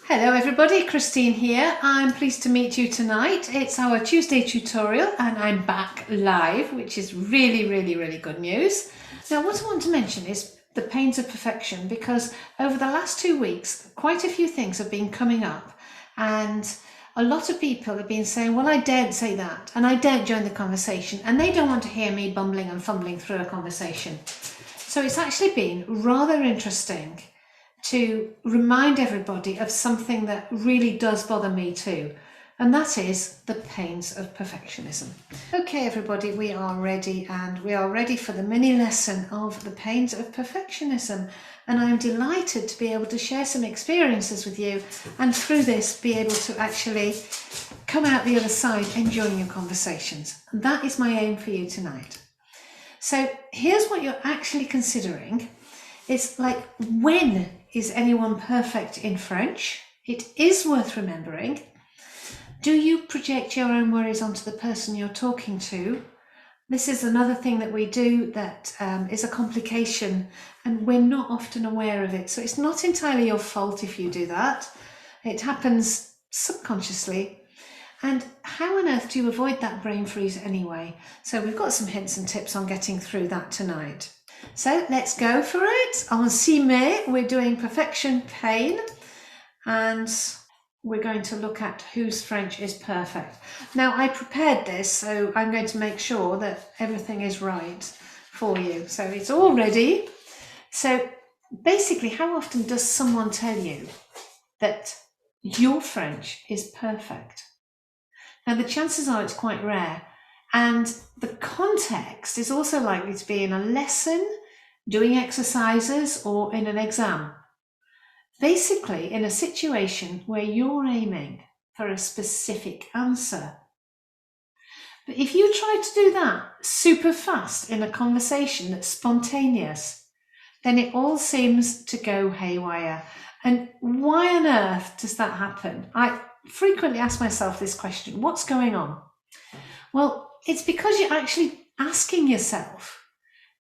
Hello everybody, Christine here. I'm pleased to meet you tonight. It's our Tuesday tutorial and I'm back live, which is really good news. Now what I want to mention is the pains of perfection, because over the last 2 weeks, quite a few things have been coming up and a lot of people have been saying, well, I daren't say that and I daren't join the conversation, and they don't want to hear me bumbling and fumbling through a conversation. So it's actually been rather interesting to remind everybody of something that really does bother me too, and that is the pains of perfectionism. Okay, everybody, we are ready, and we are ready for the mini lesson of the pains of perfectionism. And I'm delighted to be able to share some experiences with you, and through this be able to actually come out the other side enjoying your conversations. And that is my aim for you tonight. So here's what you're actually considering. It's like, when is anyone perfect in French? It is worth remembering. Do you project your own worries onto the person you're talking to? This is another thing that we do that is a complication, and we're not often aware of it. So it's not entirely your fault if you do that. It happens subconsciously. And how on earth do you avoid that brain freeze anyway? So we've got some hints and tips on getting through that tonight. So let's go for it. On 6 May, we're doing perfection pain, and we're going to look at whose French is perfect. Now, I prepared this, so I'm going to make sure that everything is right for you. So it's all ready. So basically, how often does someone tell you that your French is perfect? Now, the chances are it's quite rare. And the context is also likely to be in a lesson, doing exercises, or in an exam. Basically, in a situation where you're aiming for a specific answer. But if you try to do that super fast in a conversation that's spontaneous, then it all seems to go haywire. And why on earth does that happen? I frequently ask myself this question: what's going on? Well, it's because you're actually asking yourself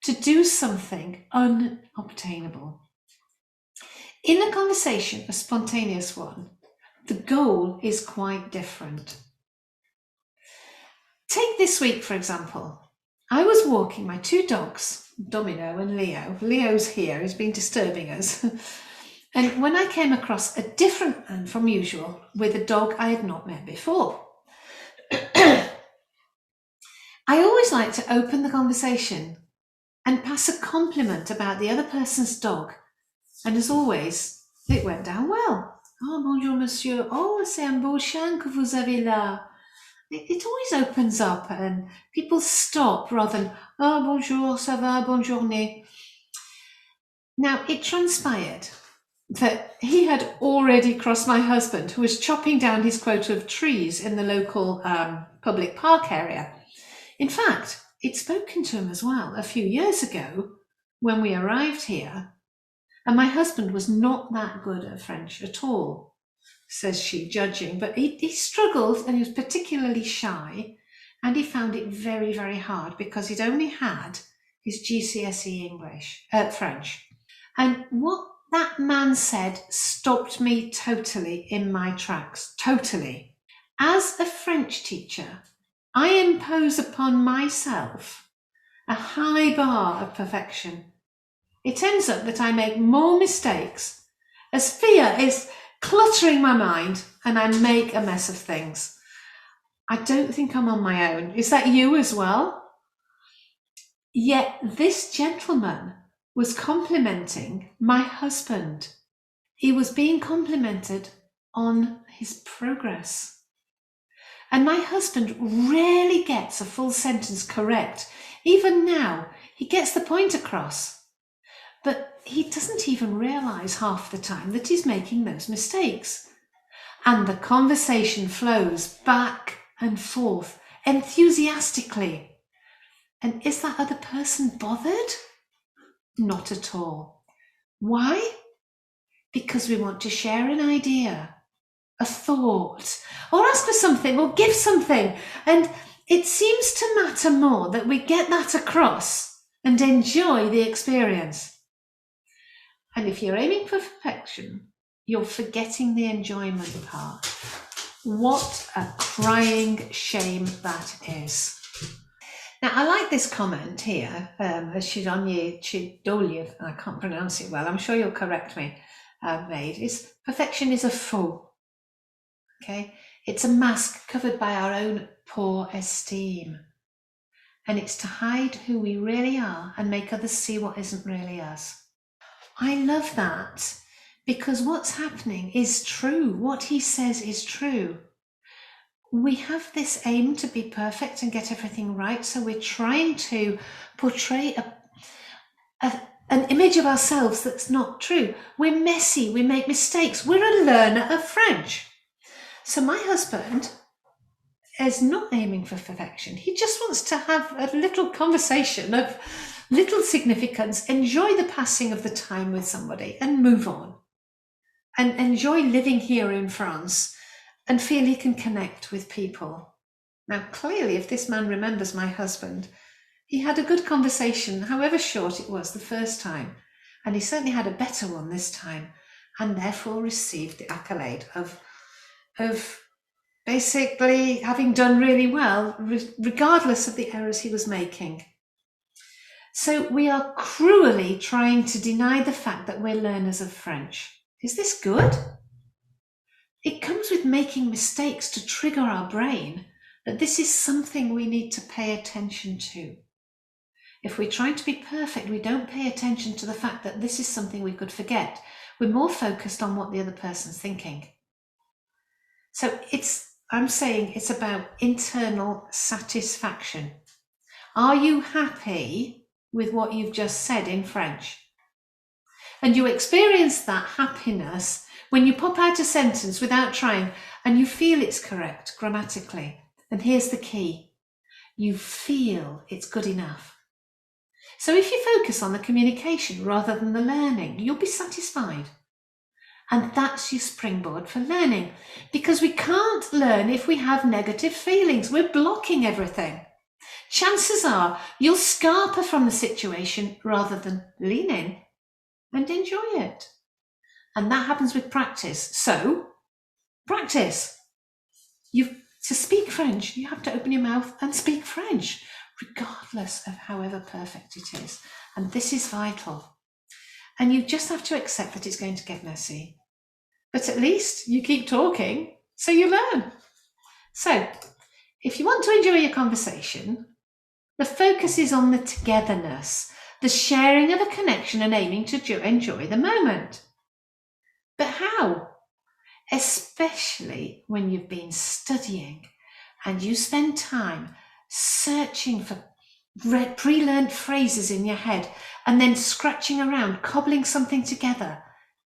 to do something unobtainable. In a conversation, a spontaneous one, the goal is quite different. Take this week, for example. I was walking my two dogs, Domino and Leo. Leo's here, he's been disturbing us. And when I came across a different man from usual with a dog I had not met before, I always like to open the conversation and pass a compliment about the other person's dog. And as always, it went down well. Oh, bonjour, monsieur. Oh, c'est un beau chien que vous avez là. It always opens up and people stop rather than, oh, bonjour, ça va, bonne journée. Now, it transpired that he had already crossed my husband, who was chopping down his quota of trees in the local public park area. In fact, he'd spoken to him as well a few years ago when we arrived here, and my husband was not that good at French at all, says she, judging, but he struggled, and he was particularly shy, and he found it very hard because he'd only had his GCSE French. And what that man said stopped me totally in my tracks, totally. As a French teacher, I impose upon myself a high bar of perfection. It ends up that I make more mistakes as fear is cluttering my mind and I make a mess of things. I don't think I'm on my own. Is that you as well? Yet this gentleman was complimenting my husband. He was being complimented on his progress. And my husband rarely gets a full sentence correct. Even now, he gets the point across. But he doesn't even realise half the time that he's making those mistakes. And the conversation flows back and forth enthusiastically. And is that other person bothered? Not at all. Why? Because we want to share an idea, a thought, or ask for something, or give something. And it seems to matter more that we get that across and enjoy the experience. And if you're aiming for perfection, you're forgetting the enjoyment part. What a crying shame that is. Now, I like this comment here, Shidonye Chidoliev, I can't pronounce it well, I'm sure you'll correct me, made, is perfection is a faux. Okay, it's a mask covered by our own poor esteem. And it's to hide who we really are and make others see what isn't really us. I love that, because what's happening is true. What he says is true. We have this aim to be perfect and get everything right, so we're trying to portray an image of ourselves that's not true. We're messy, we make mistakes, we're a learner of French. So my husband is not aiming for perfection. He just wants to have a little conversation of little significance, enjoy the passing of the time with somebody and move on, and enjoy living here in France and feel he can connect with people. Now, clearly, if this man remembers my husband, he had a good conversation, however short it was the first time, and he certainly had a better one this time, and therefore received the accolade of basically having done really well, regardless of the errors he was making. So we are cruelly trying to deny the fact that we're learners of French. Is this good? It comes with making mistakes to trigger our brain that this is something we need to pay attention to. If we're trying to be perfect, we don't pay attention to the fact that this is something we could forget. We're more focused on what the other person's thinking. So I'm saying it's about internal satisfaction. Are you happy with what you've just said in French? And you experience that happiness when you pop out a sentence without trying and you feel it's correct grammatically. And here's the key. You feel it's good enough. So if you focus on the communication rather than the learning, you'll be satisfied. And that's your springboard for learning, because we can't learn if we have negative feelings. We're blocking everything. Chances are you'll scarper from the situation rather than lean in and enjoy it. And that happens with practice. So, practice. To speak French, you have to open your mouth and speak French, regardless of however perfect it is. And this is vital. And you just have to accept that it's going to get messy. But at least you keep talking, so you learn. So, if you want to enjoy your conversation, the focus is on the togetherness, the sharing of a connection and aiming to enjoy the moment. But how? Especially when you've been studying and you spend time searching for pre-learned phrases in your head and then scratching around, cobbling something together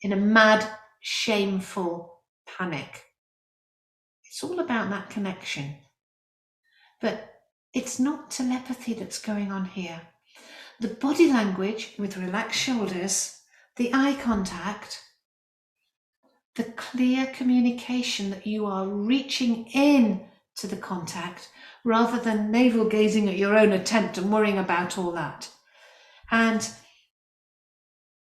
in a mad, shameful panic. It's all about that connection. But it's not telepathy that's going on here. The body language with relaxed shoulders, the eye contact, the clear communication that you are reaching in to the contact rather than navel gazing at your own attempt and worrying about all that. And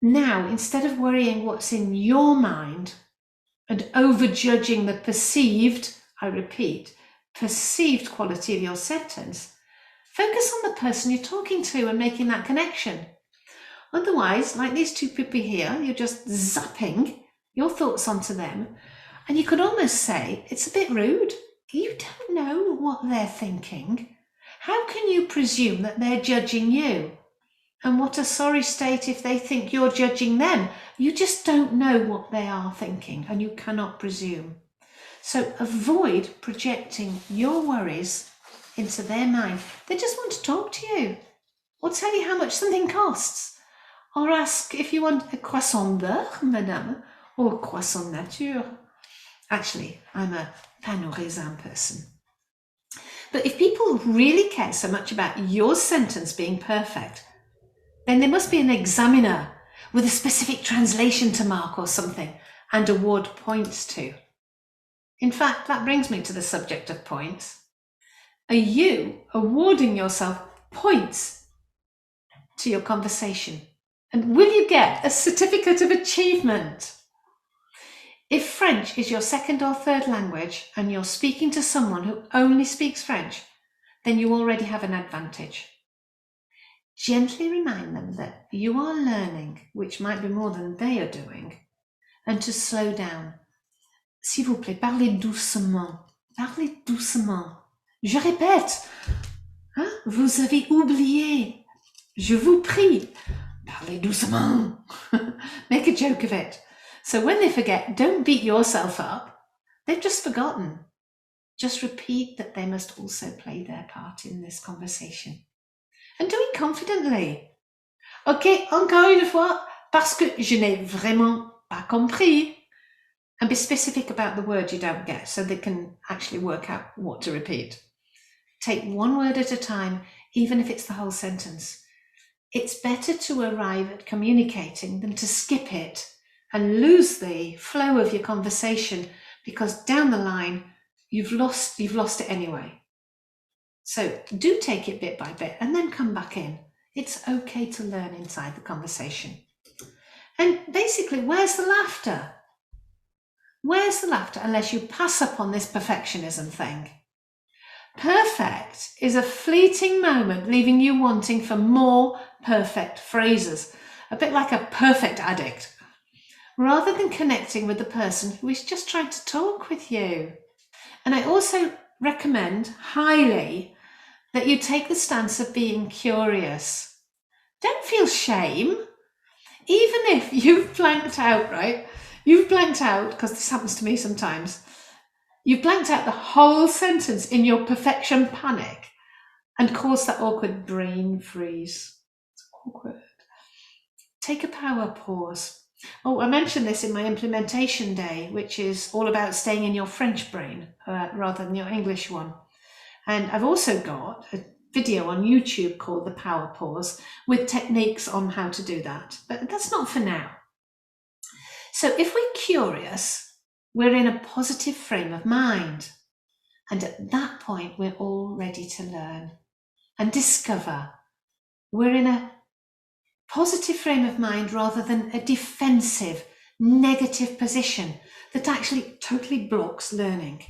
now, instead of worrying what's in your mind and overjudging the perceived, I repeat, perceived quality of your sentence, focus on the person you're talking to and making that connection. Otherwise, like these two people here, you're just zapping your thoughts onto them, and you could almost say it's a bit rude. You don't know what they're thinking. How can you presume that they're judging you? And what a sorry state if they think you're judging them. You just don't know what they are thinking, and you cannot presume. So avoid projecting your worries into their mind. They just want to talk to you, or tell you how much something costs, or ask if you want a croissant beurre, madame, or croissant nature. Actually, I'm a pain au raisin person. But if people really care so much about your sentence being perfect, then there must be an examiner with a specific translation to mark or something and award points to. In fact, that brings me to the subject of points. Are you awarding yourself points to your conversation? And will you get a certificate of achievement? If French is your second or third language and you're speaking to someone who only speaks French, then you already have an advantage. Gently remind them that you are learning, which might be more than they are doing, and to slow down. S'il vous plaît, parlez doucement. Parlez doucement. Je répète. Hein? Vous avez oublié. Je vous prie. Parlez doucement. Make a joke of it. So when they forget, don't beat yourself up. They've just forgotten. Just repeat that they must also play their part in this conversation. And do it confidently. Ok, encore une fois, parce que je n'ai vraiment pas compris. And be specific about the word you don't get so they can actually work out what to repeat. Take one word at a time, even if it's the whole sentence. It's better to arrive at communicating than to skip it and lose the flow of your conversation, because down the line, you've lost it anyway. So do take it bit by bit and then come back in. It's okay to learn inside the conversation. And basically, where's the laughter? Where's the laughter unless you pass up on this perfectionism thing? Perfect is a fleeting moment, leaving you wanting for more perfect phrases, a bit like a perfect addict, rather than connecting with the person who is just trying to talk with you. And I also recommend highly that you take the stance of being curious. Don't feel shame, even if you've blanked out, right? You've blanked out, because this happens to me sometimes. You've blanked out the whole sentence in your perfection panic and caused that awkward brain freeze. It's awkward. Take a power pause. Oh, I mentioned this in my implementation day, which is all about staying in your French brain rather than your English one. And I've also got a video on YouTube called The Power Pause with techniques on how to do that. But that's not for now. So if we're curious, we're in a positive frame of mind. And at that point, we're all ready to learn and discover. We're in a positive frame of mind rather than a defensive, negative position that actually totally blocks learning.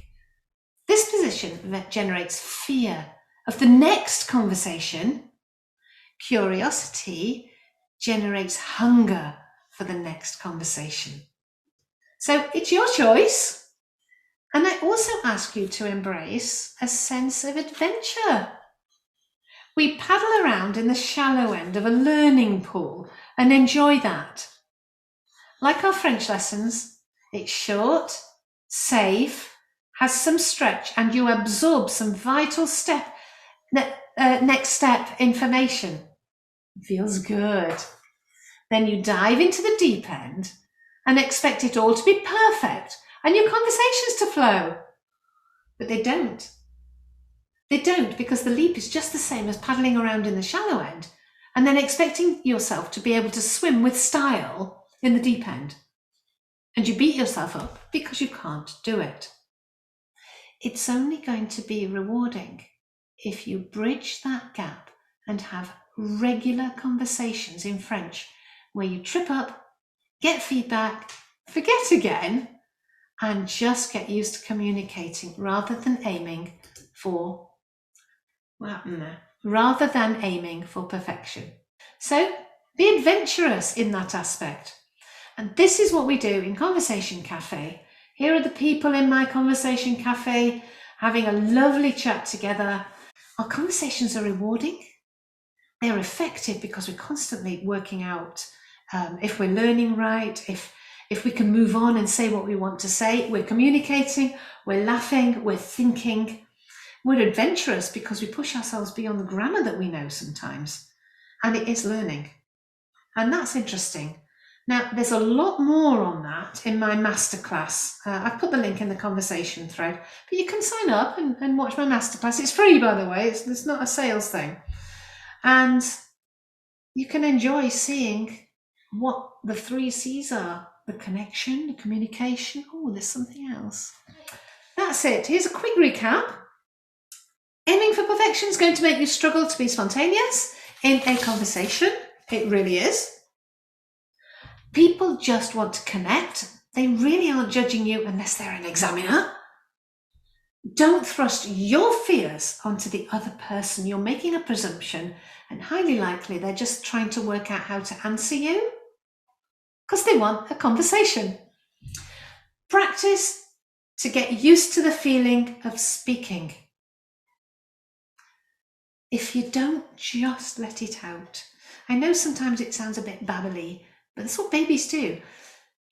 This position generates fear of the next conversation. Curiosity generates hunger for the next conversation. So it's your choice. And I also ask you to embrace a sense of adventure. We paddle around in the shallow end of a learning pool and enjoy that. Like our French lessons, it's short, safe, has some stretch, and you absorb some vital next step information. It feels good. Then you dive into the deep end and expect it all to be perfect and your conversations to flow. But they don't. They don't, because the leap is just the same as paddling around in the shallow end and then expecting yourself to be able to swim with style in the deep end. And you beat yourself up because you can't do it. It's only going to be rewarding if you bridge that gap and have regular conversations in French where you trip up, get feedback, forget again, and just get used to communicating rather than aiming for perfection. So be adventurous in that aspect. And this is what we do in Conversation Cafe. Here are the people in my Conversation Cafe having a lovely chat together. Our conversations are rewarding. They're effective because we're constantly working out if we're learning right, if we can move on and say what we want to say. We're communicating, we're laughing, we're thinking. We're adventurous because we push ourselves beyond the grammar that we know sometimes. And it is learning. And that's interesting. Now, there's a lot more on that in my masterclass. I've put the link in the conversation thread, but you can sign up and watch my masterclass. It's free, by the way. It's not a sales thing. And you can enjoy seeing what the 3 C's are. The connection, the communication. Oh, there's something else. That's it. Here's a quick recap. Aiming for perfection is going to make you struggle to be spontaneous in a conversation. It really is. People just want to connect. They really aren't judging you unless they're an examiner. Don't thrust your fears onto the other person. You're making a presumption, and highly likely they're just trying to work out how to answer you because they want a conversation. Practice to get used to the feeling of speaking. If you don't just let it out, I know sometimes it sounds a bit babbly, but that's what babies do.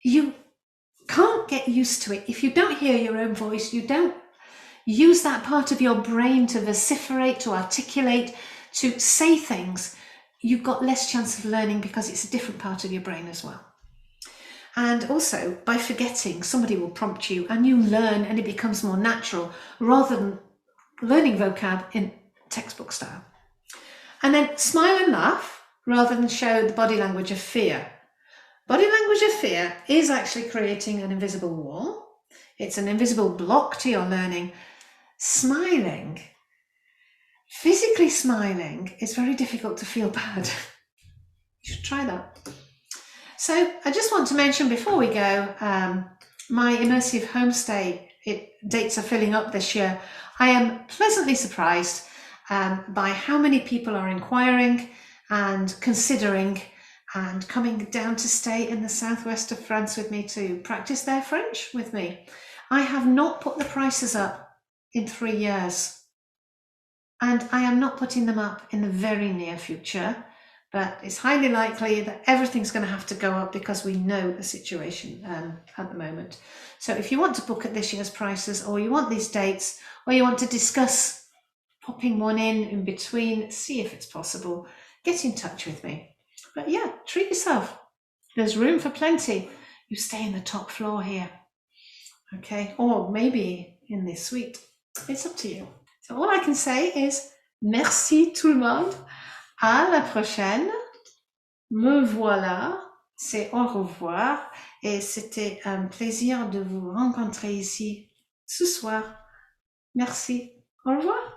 You can't get used to it. If you don't hear your own voice, you don't use that part of your brain to vociferate, to articulate, to say things, you've got less chance of learning because it's a different part of your brain as well. And also, by forgetting, somebody will prompt you and you learn and it becomes more natural rather than learning vocab in textbook style. And then smile and laugh rather than show the body language of fear. Body language of fear is actually creating an invisible wall. It's an invisible block to your learning. Smiling, physically smiling, is very difficult to feel bad. You should try that. So I just want to mention before we go, my immersive homestay dates are filling up this year. I am pleasantly surprised by how many people are inquiring and considering and coming down to stay in the southwest of France with me to practice their French with me. I have not put the prices up in 3 years, and I am not putting them up in the very near future, but it's highly likely that everything's going to have to go up because we know the situation at the moment. So if you want to book at this year's prices, or you want these dates, or you want to discuss popping one in between, see if it's possible, get in touch with me. But yeah, treat yourself. There's room for plenty. You stay in the top floor here, okay? Or maybe in this suite. It's up to you. So all I can say is merci tout le monde. À la prochaine. Me voilà. C'est au revoir. Et c'était un plaisir de vous rencontrer ici ce soir. Merci. Au revoir.